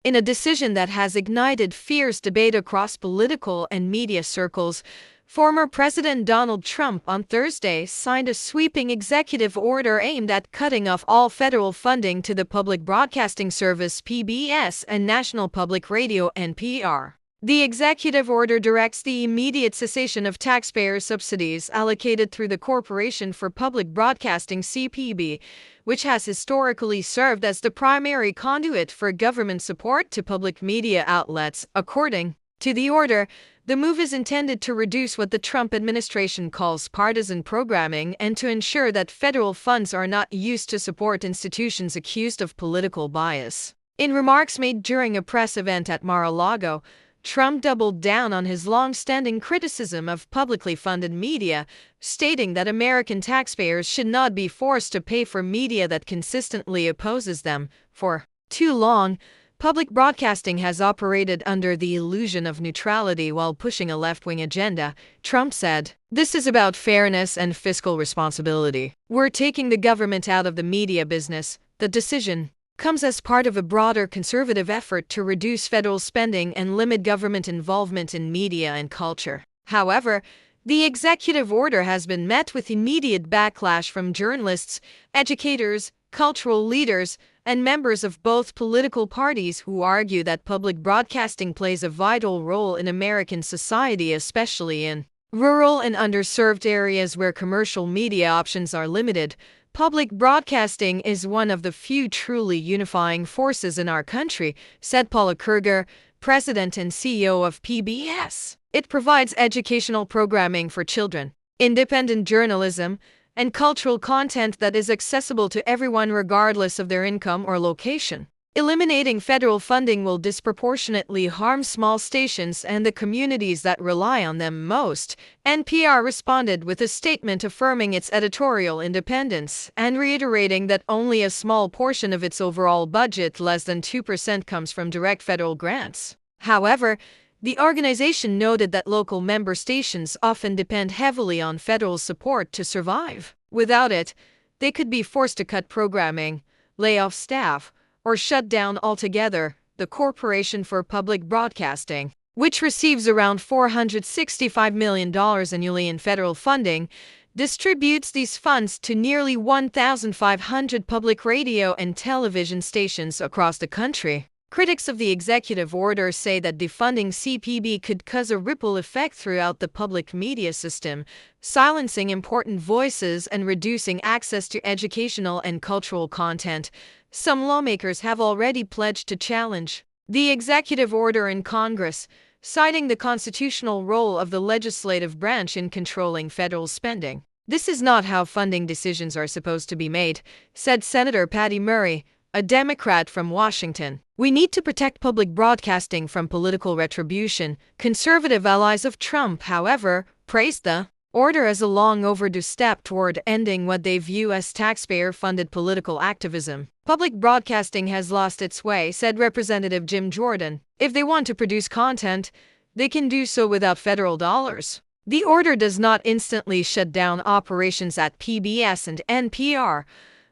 In a decision that has ignited fierce debate across political and media circles, former President Donald Trump on Thursday signed a sweeping executive order aimed at cutting off all federal funding to the public broadcasting service PBS and National Public Radio NPR. The executive order directs the immediate cessation of taxpayer subsidies allocated through the Corporation for Public Broadcasting (CPB), which has historically served as the primary conduit for government support to public media outlets. According to the order, the move is intended to reduce what the Trump administration calls partisan programming and to ensure that federal funds are not used to support institutions accused of political bias. In remarks made during a press event at Mar-a-Lago, Trump doubled down on his long-standing criticism of publicly funded media, stating that American taxpayers should not be forced to pay for media that consistently opposes them. For too long, public broadcasting has operated under the illusion of neutrality while pushing a left-wing agenda, Trump said. This is about fairness and fiscal responsibility. We're taking the government out of the media business. The decision comes as part of a broader conservative effort to reduce federal spending and limit government involvement in media and culture. However, the executive order has been met with immediate backlash from journalists, educators, cultural leaders, and members of both political parties who argue that public broadcasting plays a vital role in American society, especially in rural and underserved areas where commercial media options are limited. Public broadcasting is one of the few truly unifying forces in our country, said Paula Kruger, president and CEO of PBS. It provides educational programming for children, independent journalism, and cultural content that is accessible to everyone regardless of their income or location. Eliminating federal funding will disproportionately harm small stations and the communities that rely on them most. NPR responded with a statement affirming its editorial independence and reiterating that only a small portion of its overall budget, less than 2%, comes from direct federal grants. However, the organization noted that local member stations often depend heavily on federal support to survive. Without it, they could be forced to cut programming, lay off staff, or shut down altogether. The Corporation for Public Broadcasting, which receives around $465 million annually in federal funding, distributes these funds to nearly 1,500 public radio and television stations across the country. Critics of the executive order say that defunding CPB could cause a ripple effect throughout the public media system, silencing important voices and reducing access to educational and cultural content. Some lawmakers have already pledged to challenge the executive order in Congress, citing the constitutional role of the legislative branch in controlling federal spending. This is not how funding decisions are supposed to be made, said Senator Patty Murray, a Democrat from Washington. We need to protect public broadcasting from political retribution. Conservative allies of Trump, however, praised the order as a long overdue step toward ending what they view as taxpayer-funded political activism. Public broadcasting has lost its way, said Representative Jim Jordan. If they want to produce content, they can do so without federal dollars. The order does not instantly shut down operations at PBS and NPR,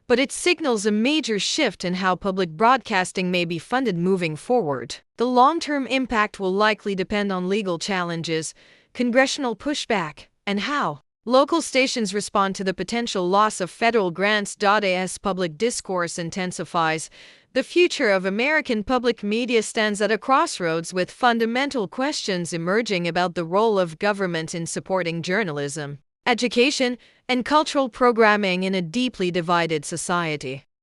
but it signals a major shift in how public broadcasting may be funded moving forward. The long-term impact will likely depend on legal challenges, congressional pushback, and how local stations respond to the potential loss of federal grants. As public discourse intensifies, the future of American public media stands at a crossroads, with fundamental questions emerging about the role of government in supporting journalism, education, and cultural programming in a deeply divided society.